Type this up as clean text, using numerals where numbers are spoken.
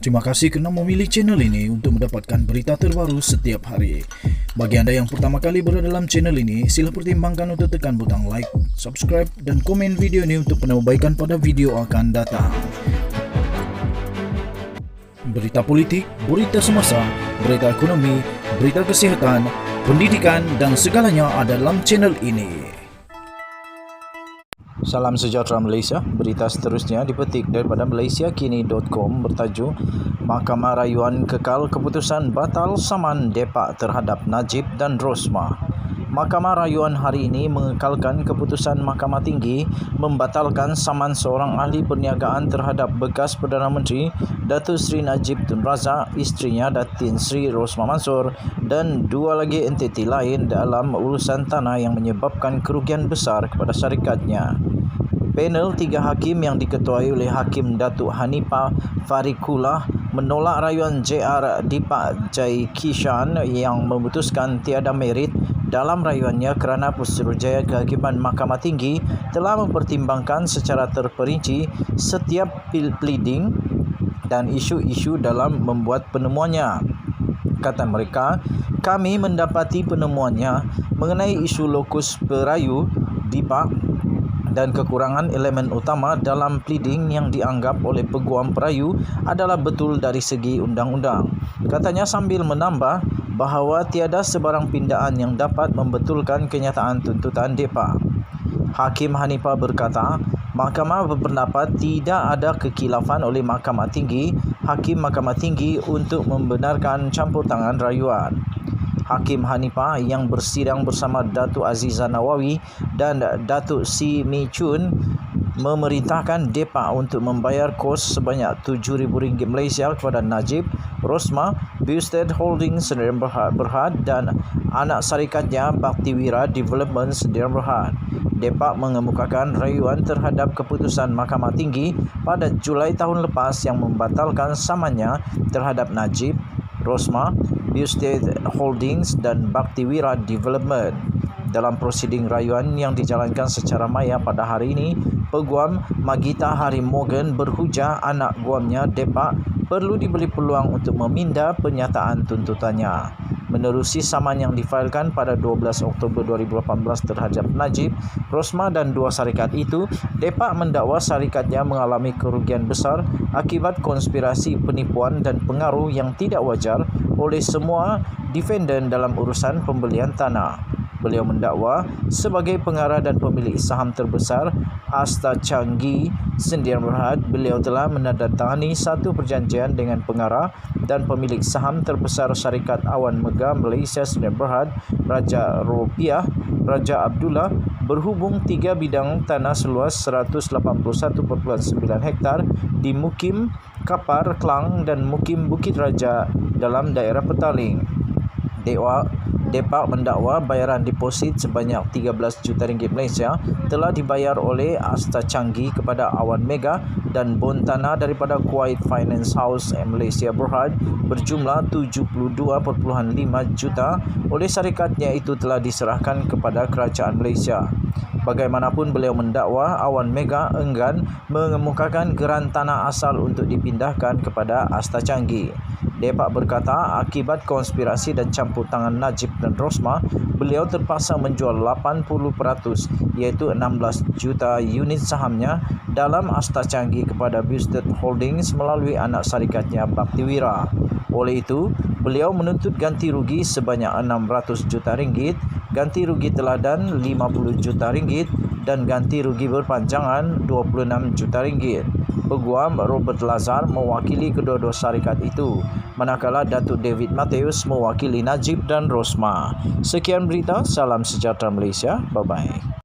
Terima kasih kerana memilih channel ini untuk mendapatkan berita terbaru setiap hari. Bagi anda yang pertama kali berada dalam channel ini, sila pertimbangkan untuk tekan butang like, subscribe dan komen video ini untuk penambahbaikan pada video akan datang. Berita politik, berita semasa, berita ekonomi, berita kesihatan, pendidikan dan segalanya ada dalam channel ini. Salam sejahtera Malaysia. Berita seterusnya dipetik daripada malaysiakini.com bertajuk Mahkamah Rayuan kekal keputusan batal saman Depak terhadap Najib dan Rosmah. Mahkamah Rayuan hari ini mengekalkan keputusan Mahkamah Tinggi membatalkan saman seorang ahli perniagaan terhadap bekas Perdana Menteri Datuk Seri Najib Tun Razak, isterinya Datin Seri Rosmah Mansor dan dua lagi entiti lain dalam urusan tanah yang menyebabkan kerugian besar kepada syarikatnya. Panel 3 hakim yang diketuai oleh Hakim Datuk Hanifah Fariqullah menolak rayuan JR Deepak Jai Kishan yang memutuskan tiada merit dalam rayuannya kerana Pusurujaya Kehakiman Mahkamah Tinggi telah mempertimbangkan secara terperinci setiap pleading dan isu-isu dalam membuat penemuannya. Kata mereka, kami mendapati penemuannya mengenai isu lokus perayu Deepak dan kekurangan elemen utama dalam pleading yang dianggap oleh peguam perayu adalah betul dari segi undang-undang. Katanya sambil menambah bahawa tiada sebarang pindaan yang dapat membetulkan kenyataan tuntutan Depak. Hakim Hanifah berkata, Mahkamah berpendapat tidak ada kekhilafan oleh Mahkamah Tinggi, Hakim Mahkamah Tinggi untuk membenarkan campur tangan rayuan. Hakim Hanifah yang bersidang bersama Datuk Azizah Nawawi dan Datuk Si Mi Chun memerintahkan Depak untuk membayar kos sebanyak RM7,000 Malaysia kepada Najib, Rosmah, Bustead Holdings Sdn Berhad dan anak syarikatnya Baktiwira Development Sdn Berhad. Depak mengemukakan rayuan terhadap keputusan Mahkamah Tinggi pada Julai tahun lepas yang membatalkan samannya terhadap Najib, Rosmah, Bustead Holdings dan Baktiwira Development. Dalam prosiding rayuan yang dijalankan secara maya pada hari ini, Peguam Magita Hari Morgan berhujah anak guamnya Depak perlu diberi peluang untuk meminda penyataan tuntutannya. Menerusi saman yang difailkan pada 12 Oktober 2018 terhadap Najib, Rosmah dan dua syarikat itu, Depak mendakwa syarikatnya mengalami kerugian besar akibat konspirasi penipuan dan pengaruh yang tidak wajar oleh semua defendant dalam urusan pembelian tanah. Beliau mendakwa sebagai pengarah dan pemilik saham terbesar Asta Changi Sdn Berhad, beliau telah menandatangani satu perjanjian dengan pengarah dan pemilik saham terbesar syarikat Awan Megah Malaysia Sdn Berhad, Raja Rupiah, Raja Abdullah, berhubung 3 bidang tanah seluas 181.9 hektar di Mukim Kapar, Klang dan Mukim Bukit Raja dalam daerah Petaling. Depak mendakwa bayaran deposit sebanyak RM13 juta Malaysia telah dibayar oleh Asta Changi kepada Awan Mega dan bon tanah daripada Kuwait Finance House Malaysia Berhad berjumlah 72.5 juta oleh syarikatnya itu telah diserahkan kepada kerajaan Malaysia. Bagaimanapun beliau mendakwa Awan Mega enggan mengemukakan geran tanah asal untuk dipindahkan kepada Asta Changi. Depak berkata akibat konspirasi dan campur tangan Najib dan Rosmah, beliau terpaksa menjual 80% iaitu 16 juta unit sahamnya dalam Asta Changi kepada Bustead Holdings melalui anak syarikatnya Baktiwira. Oleh itu, beliau menuntut ganti rugi sebanyak RM600 juta, ganti rugi teladan RM50 juta dan ganti rugi berpanjangan RM26 juta. Peguam Robert Lazar mewakili kedua-dua syarikat itu, manakala Datuk David Matthews mewakili Najib dan Rosmah. Sekian berita, salam sejahtera Malaysia, bye-bye.